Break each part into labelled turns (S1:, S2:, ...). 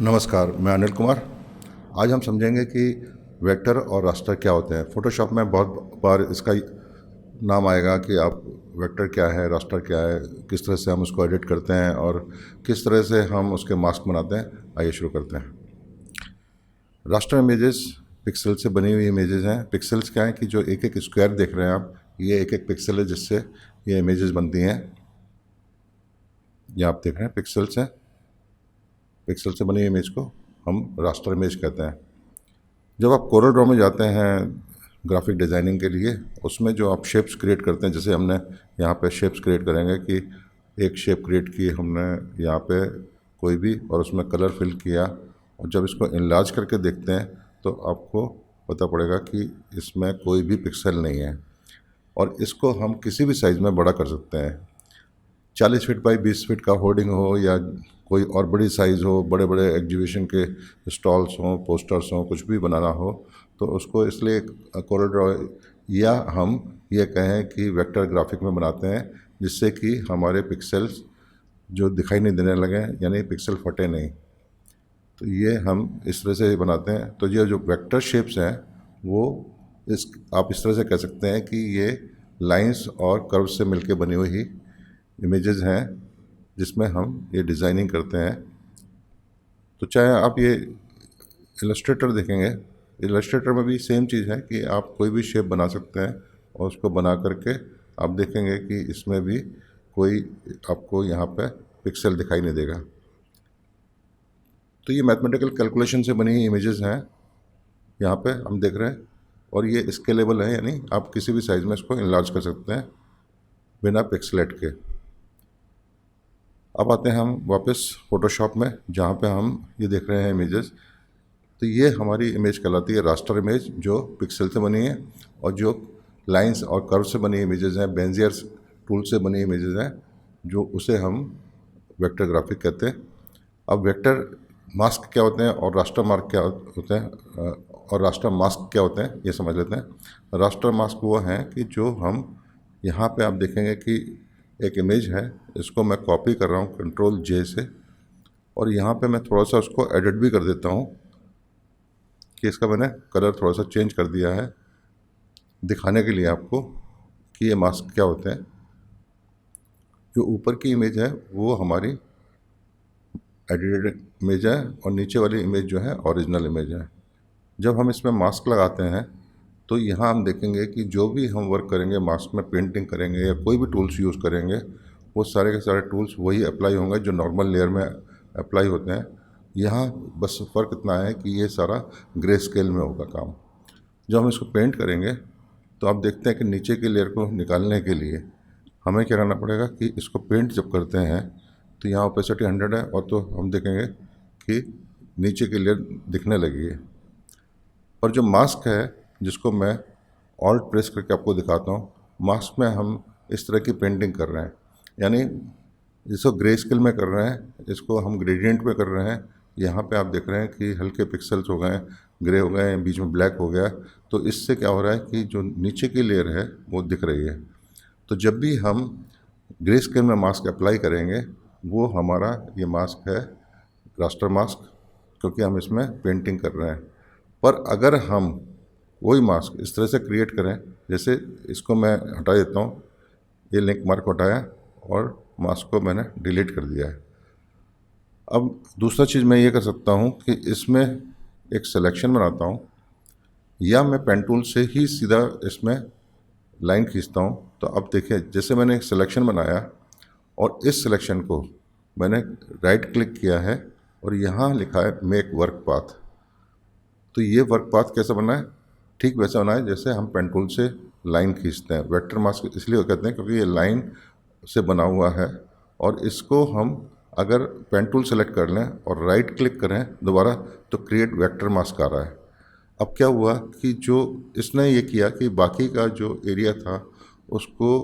S1: नमस्कार, मैं अनिल कुमार। आज हम समझेंगे कि वेक्टर और रास्टर क्या होते हैं। फ़ोटोशॉप में बहुत बार इसका नाम आएगा कि आप वेक्टर क्या है, रास्टर क्या है, किस तरह से हम उसको एडिट करते हैं और किस तरह से हम उसके मास्क बनाते हैं। आइए शुरू करते हैं। रास्टर इमेजेस पिक्सल से बनी हुई इमेजेस हैं। पिक्सल्स क्या हैं कि जो एक एक स्क्वायर देख रहे हैं आप, ये एक एक पिक्सल है जिससे ये इमेजेस बनती हैं। ये आप देख रहे हैं पिक्सल्स हैं। पिक्सल से बनी इमेज को हम रास्टर इमेज कहते हैं। जब आप कोरल ड्रॉ में जाते हैं ग्राफिक डिज़ाइनिंग के लिए, उसमें जो आप शेप्स क्रिएट करते हैं, जैसे हमने यहाँ पे शेप्स क्रिएट करेंगे कि एक शेप क्रिएट की हमने यहाँ पे कोई भी, और उसमें कलर फिल किया, और जब इसको इनलार्ज करके देखते हैं तो आपको पता पड़ेगा कि इसमें कोई भी पिक्सल नहीं है, और इसको हम किसी भी साइज़ में बड़ा कर सकते हैं। 40 फीट बाई 20 फीट का होर्डिंग हो या कोई और बड़ी साइज़ हो, बड़े बड़े एग्जीबिशन के स्टॉल्स हों, पोस्टर्स हों, कुछ भी बनाना हो, तो उसको इसलिए कोरल ड्रॉ या हम ये कहें कि वेक्टर ग्राफिक में बनाते हैं, जिससे कि हमारे पिक्सेल्स जो दिखाई नहीं देने लगें, यानी पिक्सल फटे नहीं। तो ये हम इस तरह से बनाते हैं। तो ये जो वेक्टर शेप्स हैं वो आप इस तरह से कह सकते हैं कि ये लाइंस और कर्व्स से मिलके बनी हुई ही इमेजेस हैं जिसमें हम ये डिज़ाइनिंग करते हैं। तो चाहे आप ये इलस्ट्रेटर देखेंगे, इलस्ट्रेटर में भी सेम चीज़ है कि आप कोई भी शेप बना सकते हैं, और उसको बना करके आप देखेंगे कि इसमें भी कोई आपको यहाँ पे पिक्सल दिखाई नहीं देगा। तो ये मैथमेटिकल कैलकुलेशन से बनी इमेजेस हैं, यहाँ पे हम देख रहे हैं, और ये स्केलेबल है, यानी आप किसी भी साइज़ में इसको इनलार्ज कर सकते हैं बिना पिक्सलेट के। अब आते हैं हम वापस फ़ोटोशॉप में, जहाँ पे हम ये देख रहे हैं इमेजेस। तो ये हमारी इमेज कहलाती है रास्टर इमेज, जो पिक्सल से बनी है, और जो लाइंस और कर्व से बनी इमेजेस हैं, बेंजियर टूल से बनी इमेजेस हैं, जो उसे हम वेक्टर ग्राफिक कहते हैं। अब वेक्टर मास्क क्या होते हैं और रास्टर मार्क क्या होते हैं, और रास्टर मास्क क्या होते हैं, ये समझ लेते हैं। रास्टर मास्क वो हैं कि जो हम यहाँ पे आप देखेंगे कि एक इमेज है, इसको मैं कॉपी कर रहा हूँ कंट्रोल जे से, और यहाँ पे मैं थोड़ा सा उसको एडिट भी कर देता हूँ कि इसका मैंने कलर थोड़ा सा चेंज कर दिया है, दिखाने के लिए आपको कि ये मास्क क्या होते हैं। जो ऊपर की इमेज है वो हमारी एडिटेड इमेज है, और नीचे वाली इमेज जो है ओरिजिनल इमेज है। जब हम इसमें मास्क लगाते हैं तो यहाँ हम देखेंगे कि जो भी हम वर्क करेंगे, मास्क में पेंटिंग करेंगे या कोई भी टूल्स यूज़ करेंगे, वो सारे के सारे टूल्स वही अप्लाई होंगे जो नॉर्मल लेयर में अप्लाई होते हैं। यहाँ बस फ़र्क इतना है कि ये सारा ग्रे स्केल में होगा काम। जब हम इसको पेंट करेंगे तो आप देखते हैं कि नीचे की लेयर को निकालने के लिए हमें क्या करना पड़ेगा कि इसको पेंट जब करते हैं तो यहाँ ओपेसिटी 100 है, और तो हम देखेंगे कि नीचे की लेयर दिखने लगी है। और जो मास्क है, जिसको मैं ऑल्ट प्रेस करके आपको दिखाता हूँ, मास्क में हम इस तरह की पेंटिंग कर रहे हैं, यानी इसको ग्रे स्केल में कर रहे हैं, इसको हम ग्रेडियंट में कर रहे हैं। यहाँ पे आप देख रहे हैं कि हल्के पिक्सल्स हो गए, ग्रे हो गए, बीच में ब्लैक हो गया। तो इससे क्या हो रहा है कि जो नीचे की लेयर है वो दिख रही है। तो जब भी हम ग्रे स्केल में मास्क अप्लाई करेंगे, वो हमारा ये मास्क है रास्टर मास्क, क्योंकि हम इसमें पेंटिंग कर रहे हैं। पर अगर हम वही मास्क इस तरह से क्रिएट करें, जैसे इसको मैं हटा देता हूँ, ये लिंक मार्क हटाया और मास्क को मैंने डिलीट कर दिया है। अब दूसरा चीज़ मैं ये कर सकता हूँ कि इसमें एक सिलेक्शन बनाता हूँ, या मैं पेन टूल से ही सीधा इसमें लाइन खींचता हूँ। तो अब देखिए, जैसे मैंने एक सिलेक्शन बनाया और इस सिलेक्शन को मैंने राइट क्लिक किया है, और यहाँ लिखा है मेक वर्क पाथ। तो ये वर्क पाथ कैसे बना है? ठीक वैसा बना है जैसे हम पेन टूल से लाइन खींचते हैं। वेक्टर मास्क इसलिए कहते हैं क्योंकि ये लाइन से बना हुआ है, और इसको हम अगर पेन टूल सेलेक्ट कर लें और राइट क्लिक करें दोबारा, तो क्रिएट वेक्टर मास्क आ रहा है। अब क्या हुआ कि जो इसने ये किया कि बाकी का जो एरिया था उसको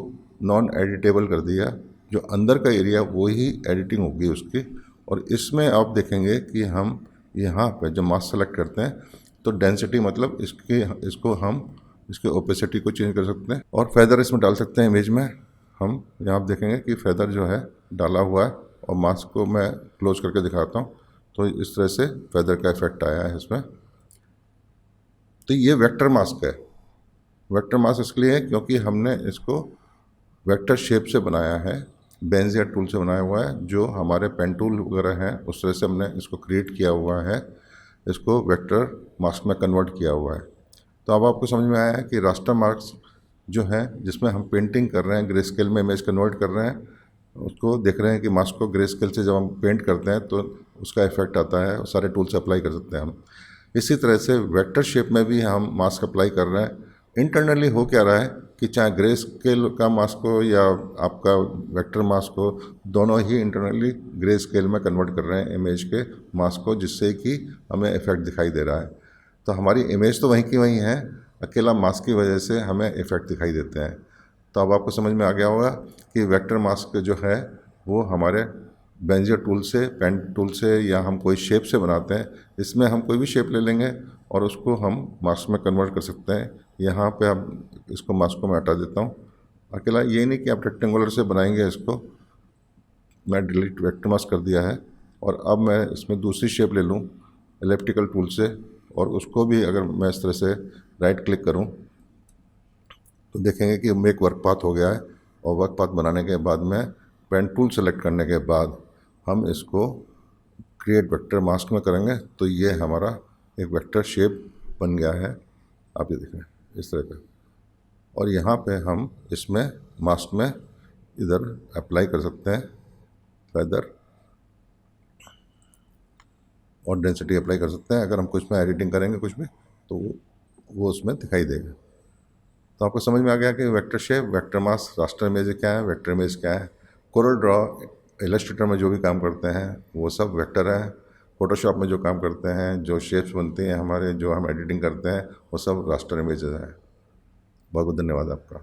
S1: नॉन एडिटेबल कर दिया, जो अंदर का एरिया वो ही एडिटिंग होगी उसकी। और इसमें आप देखेंगे कि हम यहाँ पे जब मास्क सेलेक्ट करते हैं तो डेंसिटी, मतलब इसको हम इसके ओपेसिटी को चेंज कर सकते हैं, और फेदर इसमें डाल सकते हैं इमेज में। हम यहाँ आप देखेंगे कि फेदर जो है डाला हुआ है, और मास्क को मैं क्लोज करके दिखाता हूँ तो इस तरह से फेदर का इफेक्ट आया है इसमें। तो ये वेक्टर मास्क है। वेक्टर मास्क इसलिए है क्योंकि हमने इसको वेक्टर शेप से बनाया है, बेंजियर टूल से बनाया हुआ है, जो हमारे पेन टूल वगैरह हैं उस तरह से हमने इसको क्रिएट किया हुआ है, इसको वेक्टर मास्क में कन्वर्ट किया हुआ है। तो अब आपको समझ में आया है कि रास्टर मास्क जो है, जिसमें हम पेंटिंग कर रहे हैं, ग्रे स्केल में इमेज कन्वर्ट कर रहे हैं, उसको देख रहे हैं कि मास्क को ग्रे स्केल से जब हम पेंट करते हैं तो उसका इफेक्ट आता है, सारे टूल से अप्लाई कर सकते हैं हम। इसी तरह से वेक्टर शेप में भी हम मास्क अप्लाई कर रहे हैं। इंटरनली हो क्या रहा है कि चाहे ग्रे स्केल का मास्क हो या आपका वेक्टर मास्क हो, दोनों ही इंटरनली ग्रे स्केल में कन्वर्ट कर रहे हैं इमेज के मास्क को, जिससे कि हमें इफेक्ट दिखाई दे रहा है। तो हमारी इमेज तो वहीं की वहीं है, अकेला मास्क की वजह से हमें इफेक्ट दिखाई देते हैं। तो अब आपको समझ में आ गया होगा कि वेक्टर मास्क जो है वो हमारे बेंजियर टूल से, पेन टूल से, या हम कोई शेप से बनाते हैं। इसमें हम कोई भी शेप ले लेंगे और उसको हम मास्क में कन्वर्ट कर सकते हैं। यहाँ पे आप इसको मास्क को मैं हटा देता हूँ। अकेला ये नहीं कि आप रेक्टेंगुलर से बनाएंगे इसको, मैं डिलीट वेक्टर मास्क कर दिया है। और अब मैं इसमें दूसरी शेप ले लूँ एलिप्टिकल टूल से, और उसको भी अगर मैं इस तरह से राइट क्लिक करूँ तो देखेंगे कि मेक वर्क पाथ हो गया है। और वर्क पाथ बनाने के बाद में पेन टूल सेलेक्ट करने के बाद हम इसको क्रिएट वेक्टर मास्क में करेंगे तो ये हमारा एक वेक्टर शेप बन गया है। आप ये देखें इस तरह का। और यहाँ पे हम इसमें मास्क में इधर अप्लाई कर सकते हैं फेदर और डेंसिटी अप्लाई कर सकते हैं। अगर हम कुछ में एडिटिंग करेंगे कुछ भी तो वो उसमें दिखाई देगा। तो आपको समझ में आ गया कि vector shape, vector mask, raster image क्या है, वेक्टर इमेज क्या है। कोरल ड्रॉ, इलस्ट्रेटर में जो भी काम करते हैं वो सब वेक्टर है। फोटोशॉप में जो काम करते हैं, जो शेप्स बनती हैं हमारे, जो हम एडिटिंग करते हैं, वो सब रास्टर इमेजेस हैं। बहुत बहुत धन्यवाद आपका।